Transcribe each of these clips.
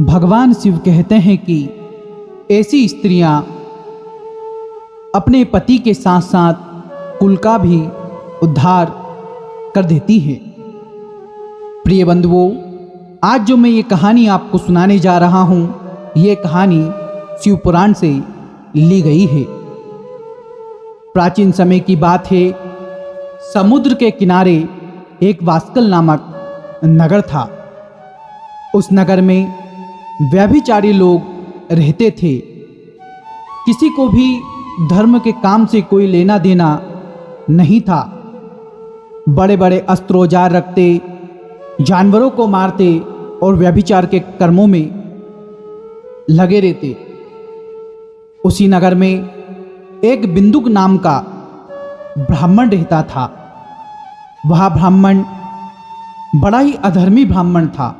भगवान शिव कहते हैं कि ऐसी स्त्रियां अपने पति के साथ साथ कुल का भी उद्धार कर देती हैं। प्रिय बंधुओं, आज जो मैं ये कहानी आपको सुनाने जा रहा हूँ, ये कहानी शिव पुराण से ली गई है। प्राचीन समय की बात है। समुद्र के किनारे एक वास्कल नामक नगर था। उस नगर में व्यभिचारी लोग रहते थे। किसी को भी धर्म के काम से कोई लेना देना नहीं था। बड़े बड़े अस्त्रोजार रखते, जानवरों को मारते और व्यभिचार के कर्मों में लगे रहते। उसी नगर में एक बिंदुक नाम का ब्राह्मण रहता था। वह ब्राह्मण बड़ा ही अधर्मी ब्राह्मण था।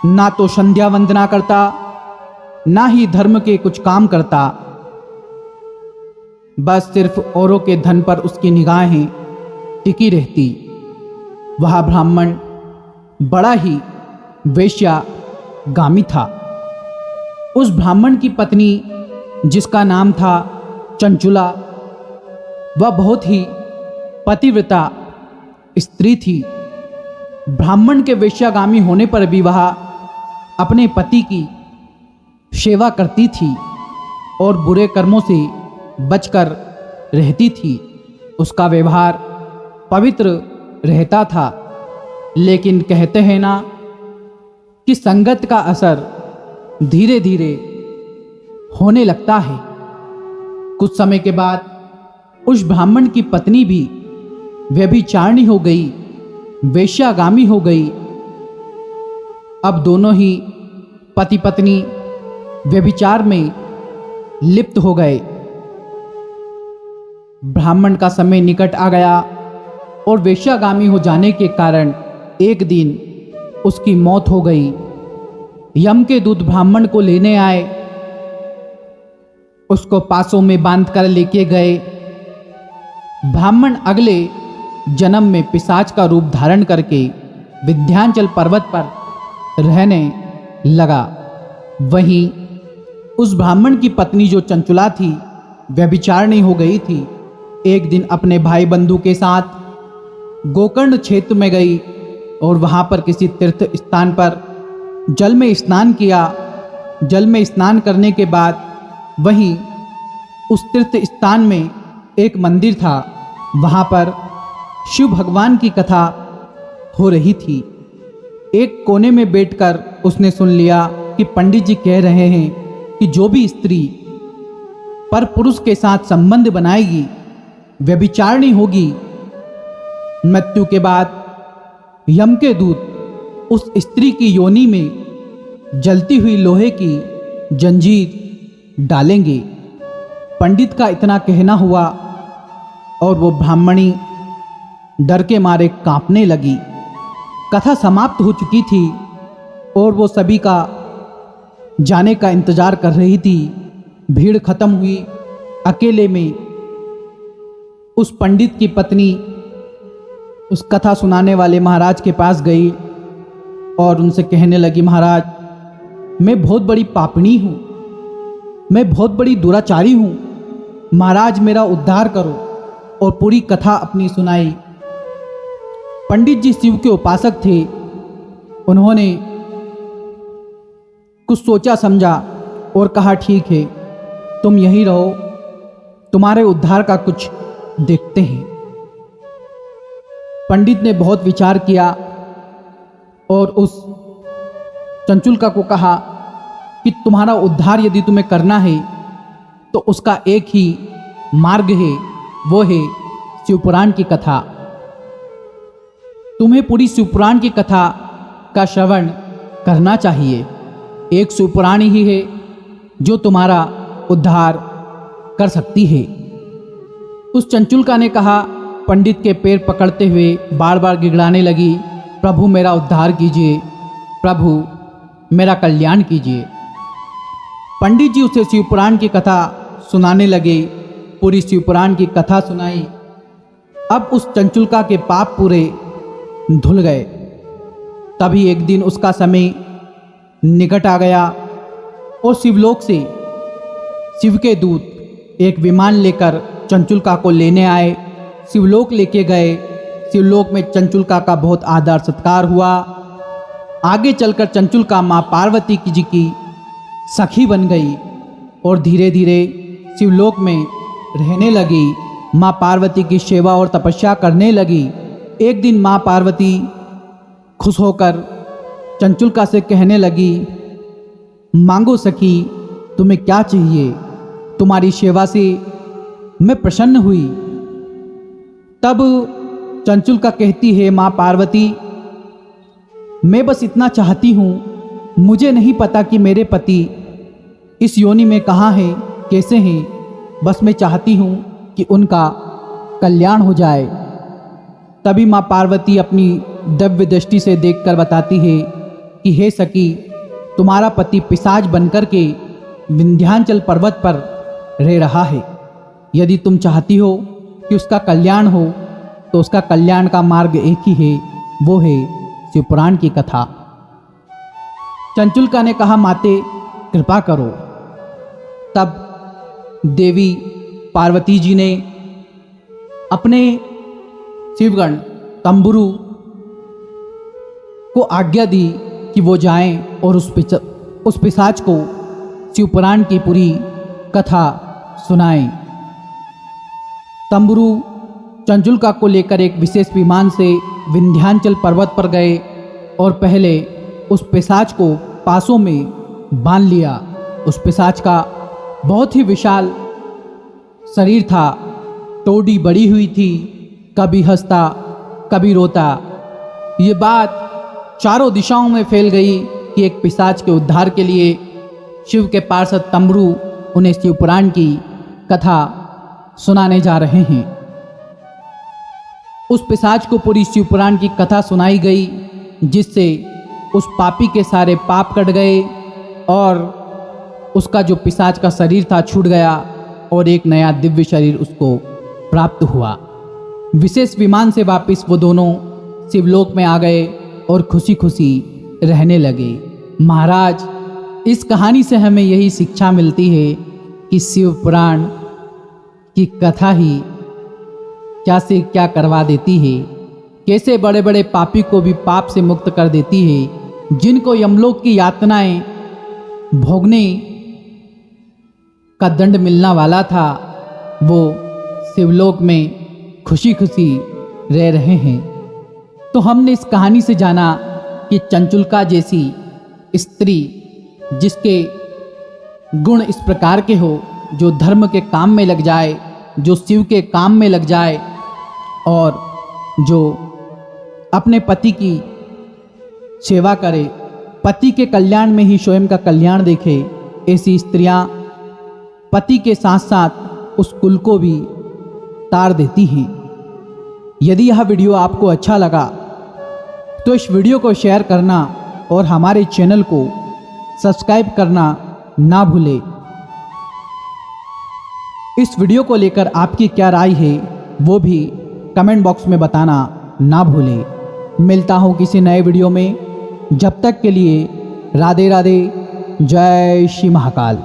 ना तो संध्या वंदना करता, ना ही धर्म के कुछ काम करता। बस सिर्फ औरों के धन पर उसकी निगाहें टिकी रहती। वह ब्राह्मण बड़ा ही वेश्यागामी था। उस ब्राह्मण की पत्नी, जिसका नाम था चंचुला, वह बहुत ही पतिव्रता स्त्री थी। ब्राह्मण के वेश्यागामी होने पर भी वह अपने पति की सेवा करती थी और बुरे कर्मों से बचकर रहती थी। उसका व्यवहार पवित्र रहता था। लेकिन कहते हैं ना कि संगत का असर धीरे धीरे होने लगता है। कुछ समय के बाद उस ब्राह्मण की पत्नी भी व्यभिचारिणी हो गई, वेश्यागामी हो गई। अब दोनों ही पति पत्नी व्यभिचार में लिप्त हो गए। ब्राह्मण का समय निकट आ गया और वेश्यागामी हो जाने के कारण एक दिन उसकी मौत हो गई। यम के दूत ब्राह्मण को लेने आए, उसको पासों में बांधकर लेके गए। ब्राह्मण अगले जन्म में पिशाच का रूप धारण करके विंध्याचल पर्वत पर रहने लगा। वहीं उस ब्राह्मण की पत्नी जो चंचुला थी, व्यभिचारिणी हो गई थी। एक दिन अपने भाई बंधु के साथ गोकर्ण क्षेत्र में गई और वहां पर किसी तीर्थ स्थान पर जल में स्नान किया। जल में स्नान करने के बाद वहीं उस तीर्थ स्थान में एक मंदिर था। वहां पर शिव भगवान की कथा हो रही थी। एक कोने में बैठकर उसने सुन लिया कि पंडित जी कह रहे हैं कि जो भी स्त्री पर पुरुष के साथ संबंध बनाएगी, व्यभिचारिणी होगी, मृत्यु के बाद यम के दूत उस स्त्री की योनि में जलती हुई लोहे की जंजीर डालेंगे। पंडित का इतना कहना हुआ और वो ब्राह्मणी डर के मारे कांपने लगी। कथा समाप्त हो चुकी थी और वो सभी का जाने का इंतजार कर रही थी। भीड़ खत्म हुई। अकेले में उस पंडित की पत्नी उस कथा सुनाने वाले महाराज के पास गई और उनसे कहने लगी, महाराज, मैं बहुत बड़ी पापणी हूँ, मैं बहुत बड़ी दुराचारी हूँ। महाराज, मेरा उद्धार करो। और पूरी कथा अपनी सुनाई। पंडित जी शिव के उपासक थे। उन्होंने कुछ सोचा समझा और कहा, ठीक है, तुम यहीं रहो, तुम्हारे उद्धार का कुछ देखते हैं। पंडित ने बहुत विचार किया और उस चंचुलका को कहा कि तुम्हारा उद्धार यदि तुम्हें करना है तो उसका एक ही मार्ग है, वो है शिवपुराण की कथा। तुम्हें पूरी शिवपुराण की कथा का श्रवण करना चाहिए। एक शिवपुराण ही है जो तुम्हारा उद्धार कर सकती है। उस चंचुलका ने कहा, पंडित के पैर पकड़ते हुए बार बार गिड़गिड़ाने लगी, प्रभु मेरा उद्धार कीजिए, प्रभु मेरा कल्याण कीजिए। पंडित जी उसे शिवपुराण की कथा सुनाने लगे। पूरी शिवपुराण की कथा सुनाई। अब उस चंचुलका के पाप पूरे धुल गए। तभी एक दिन उसका समय निकट आ गया और शिवलोक से शिव के दूत एक विमान लेकर चंचुलका को लेने आए। शिवलोक लेके गए। शिवलोक में चंचुलका का बहुत आदर सत्कार हुआ। आगे चलकर चंचुलका माँ पार्वती जी की सखी बन गई और धीरे धीरे शिवलोक में रहने लगी। माँ पार्वती की सेवा और तपस्या करने लगी। एक दिन माँ पार्वती खुश होकर चंचुलका से कहने लगी, मांगो सखी, तुम्हें क्या चाहिए? तुम्हारी सेवा से मैं प्रसन्न हुई। तब चंचुलका कहती है, माँ पार्वती, मैं बस इतना चाहती हूँ, मुझे नहीं पता कि मेरे पति इस योनि में कहाँ हैं, कैसे हैं। बस मैं चाहती हूँ कि उनका कल्याण हो जाए। तभी माँ पार्वती अपनी दिव्य दृष्टि से देखकर बताती है कि हे सखी, तुम्हारा पति पिशाच बनकर के विंध्याचल पर्वत पर रह रहा है। यदि तुम चाहती हो कि उसका कल्याण हो तो उसका कल्याण का मार्ग एक ही है, वो है शिवपुराण की कथा। चंचुलका ने कहा, माते कृपा करो। तब देवी पार्वती जी ने अपने शिवगण तंबुरु को आज्ञा दी कि वो जाएं और उस पिशाच को शिवपुराण की पूरी कथा सुनाएं। तंबुरु चंचुलका को लेकर एक विशेष विमान से विंध्याचल पर्वत पर गए और पहले उस पिशाच को पासों में बांध लिया। उस पिशाच का बहुत ही विशाल शरीर था, टोडी बड़ी हुई थी, कभी हंसता कभी रोता। ये बात चारों दिशाओं में फैल गई कि एक पिशाच के उद्धार के लिए शिव के पार्षद तंबुरु उन्हें शिवपुराण की कथा सुनाने जा रहे हैं। उस पिशाच को पूरी शिवपुराण की कथा सुनाई गई, जिससे उस पापी के सारे पाप कट गए और उसका जो पिशाच का शरीर था छूट गया और एक नया दिव्य शरीर उसको प्राप्त हुआ। विशेष विमान से वापस वो दोनों शिवलोक में आ गए और खुशी खुशी रहने लगे। महाराज, इस कहानी से हमें यही शिक्षा मिलती है कि शिवपुराण की कथा ही क्या से क्या करवा देती है, कैसे बड़े बड़े पापी को भी पाप से मुक्त कर देती है। जिनको यमलोक की यातनाएं भोगने का दंड मिलना वाला था, वो शिवलोक में खुशी खुशी रह रहे हैं। तो हमने इस कहानी से जाना कि चंचुलका जैसी स्त्री, जिसके गुण इस प्रकार के हो, जो धर्म के काम में लग जाए, जो शिव के काम में लग जाए और जो अपने पति की सेवा करे, पति के कल्याण में ही स्वयं का कल्याण देखे, ऐसी स्त्रियां पति के साथ साथ उस कुल को भी तार देती हैं। यदि यह वीडियो आपको अच्छा लगा तो इस वीडियो को शेयर करना और हमारे चैनल को सब्सक्राइब करना ना भूलें। इस वीडियो को लेकर आपकी क्या राय है वो भी कमेंट बॉक्स में बताना ना भूलें। मिलता हूँ किसी नए वीडियो में। जब तक के लिए राधे राधे, जय श्री महाकाल।